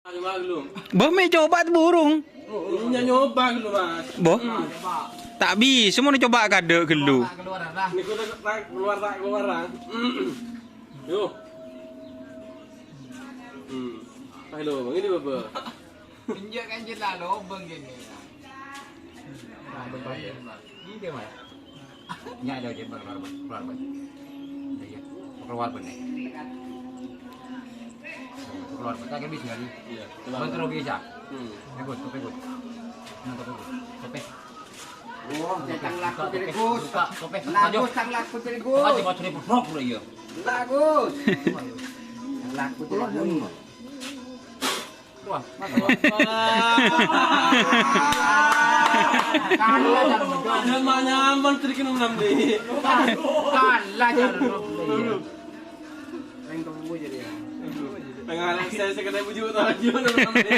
Belum. Boh mai coba tu burung. Ini nyoba dulu, Mas. Boh. Tak bi, semua nak coba kada gelu. Ini keluar lah. Yo. Halo, bang ini apa? Tunjukkan je lah lobang gini. Ini dia mas. Nya ada je keluar. Keluar benar. Keluar kita kan bisa lagi. Iya. Betul bisa. Pegut. Topeng. Oh, datang laku dari Gus. Topeng. Lagus sang laku dari Gus. Aja macam ni pun pula ya. Lagus. Sang laku dari Gus. Wah, Kalah jangan menjual. Namanya aman trikin enam deh. Kalah jangan menjual. Main kamu jadi ya. Pengalang saya sekedar bujuk tahu enam deh.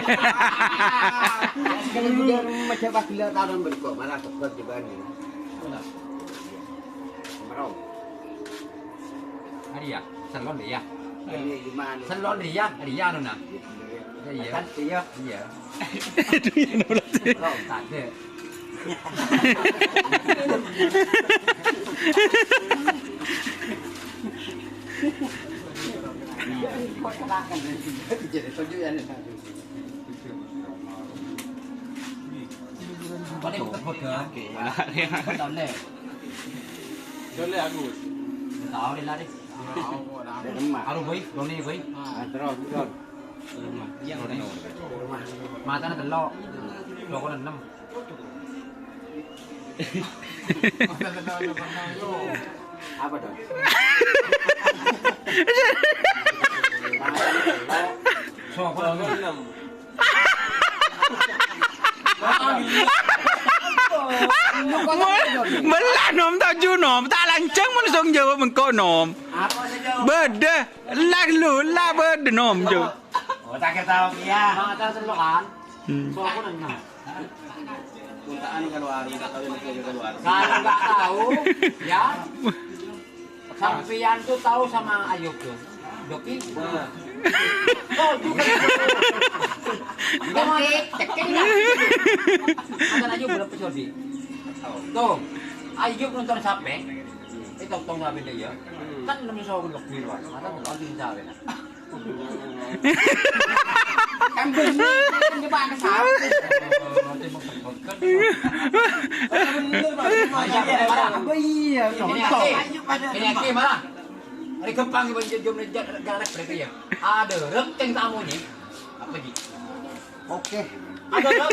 Sekarang juga macam bakila tahun berikut malah kekot juga ni. Marau. hari ya. Salon dia. Ini gimana? Salon dia, dia tu nak. Iya. Kan dia. Iya. Itu yang nak belas. Kalau tak ada. Kau kelakan jadi tunjuk yang ni. Kau ni bukan pegang. Tahu le. Boleh aku. Tahu le lah ni. Rumah. Aru boy, kau ni boy. Terus. Yang ni. Mata nak telok. Lo kau nak 6. Apa dah? So kau nak enam. Belah nom tak ju nom, tak lancang mun song jawab mengko nom. Apa saja? Bede, lah lu lah bede nom je. Oh, tak kira tahu dia. Mata selokan. So aku nak. Kuntaan keluar, tak tahu yang keluar. Kalau nggak tahu, ya. Sampian tuh tahu sama Ayub tuh. Doki. Oh, juga. Kamu cekin nggak? Makan Ayub belum episode. Tuh, Ayub nonton sampai. Itu tong sabi dia. Kan namanya soal gelok biru. Mana tuh lagi sabi. Kambing ni ba ka sa? Ini aki mana? Hari kempang ibu jom jarak mereka ya. Ada rek yang tamu ni. Apa ni? Oke. Ada rek.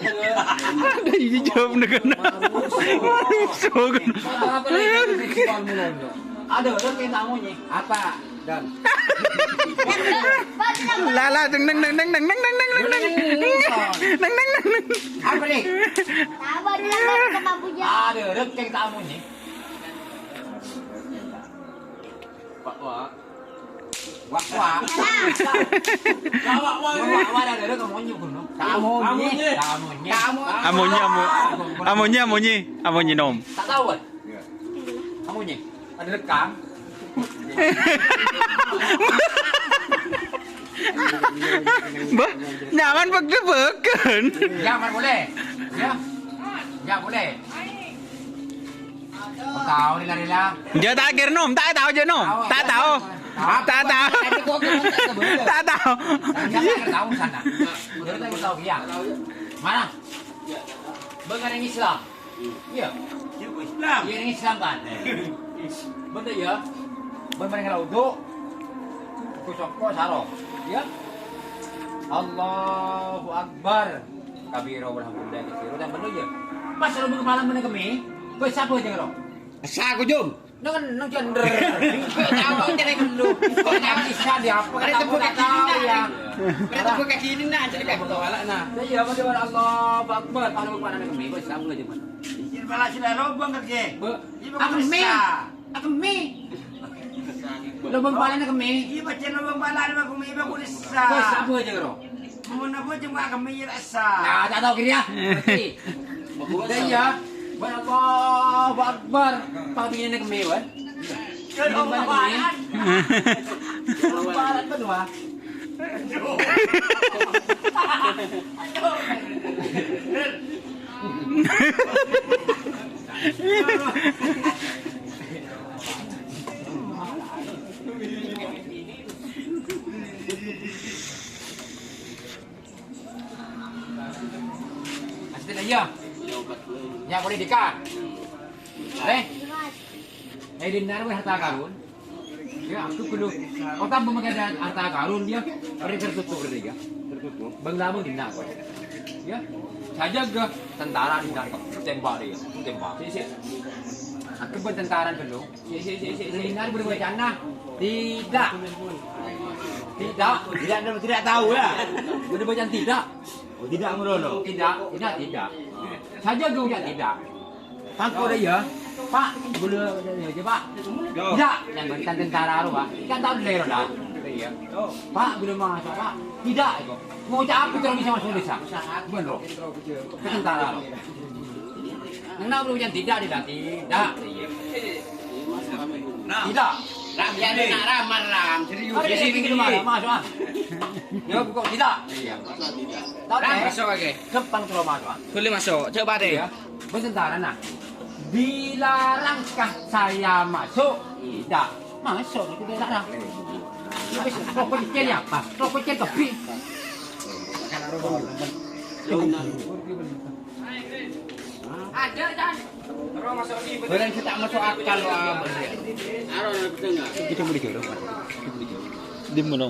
Ada ini jawab dengan rusuk. Apa lagi? Ada rek yang tamu ni. Apa? Dan. Lah deng deng deng deng deng deng deng deng deng deng deng deng. Apa ni? Sabar lang sa mabuya. Ada rek yang tamu ni. Pak Wak. Wak wak. Wak ada rek kamu ni pun. Kamu ni. Amunyi nom. Tak tahu kan? Kamu ni. Ada rekam. Bah, nyaman beken. Jangan boleh. Ya. Ya boleh. Kau tahu ni lah. Dia tak kira nom, tak tahu je nom. Tak tahu. Tak tahu. Tak tahu. Jangan tahu sana. Dia tak tahu dia. Mana? Bukan yang Islam. Ya. Islam. Yang Islam kan. Betul ya. Benar kalau uduk. Kusok sarong. Ya. Allahu Akbar. Kabiro walhamdulillah katsira. Dan benar ya. Pas lu malam mana kami? Kau siapa je kau? Sa aku jom. Nang jender. Kau tahu jadi dulu. Kau tak bisa dia apa kata aku tak tahu ya. Kata aku kaki ini nak jadi kau tahu ala nah. Ya betul Allahu Akbar. Kalau mana kami kau siapa je mana? Malah sudah lobang kerja. Aku mi. Lubang pala na kami. Iba cina lobang bala na kumiba ko Kau sa. siapa je kau? Muna po cuma kami rasa. Nah, tak tahu kira. Dan ya, Allahu Akbar. Pagbiyan na kami, wan. Kalau balaan. Barat ba dua? Asli aja. Ya boleh dikat. Dinar harta karun. Ya, aku perlu. Kau tambah mengadaan harta karun dia, orang tertutup dia. Tertutup. Bang lama dinar. Ya, saja ke tentara dinar tembak dia, tembak. Si. Aku bertentara dulu. Si. Dinar berwacana. Tidak. Tidak tahu ya. Berwacana tidak. Oh, tidak merono. Tidak. Saja gue udah tidak. Pangko dia ya. Pak, boleh aja Pak. Tidak, yang berikan tentara lu Pak. Kan tahu daerah dah. Iya. Pak, boleh masuk Pak. Tidak, itu. Mau cakap itu orang bisa masuk desa. Benar. Ke tentara lu. Nggak boleh yang tidak. Tidak. Tidak. Ram, jadi nak ramar ram, serius. Di sini kita masuk ah. Ya, kok tidak? Iya. Tahu Ram, tak? masuk lagi. Depan kalau masuk. Boleh masuk. Coba deh. Ya. Bertentara nah. Dilarangkah saya masuk? Tidak. Masuk itu tidak larang. Rokok kecil ya, Pak. Rokok kecil kopi. Ada dan. Barang kita masuk akal Aro nak betul enggak? Kita boleh jauh. Di mana?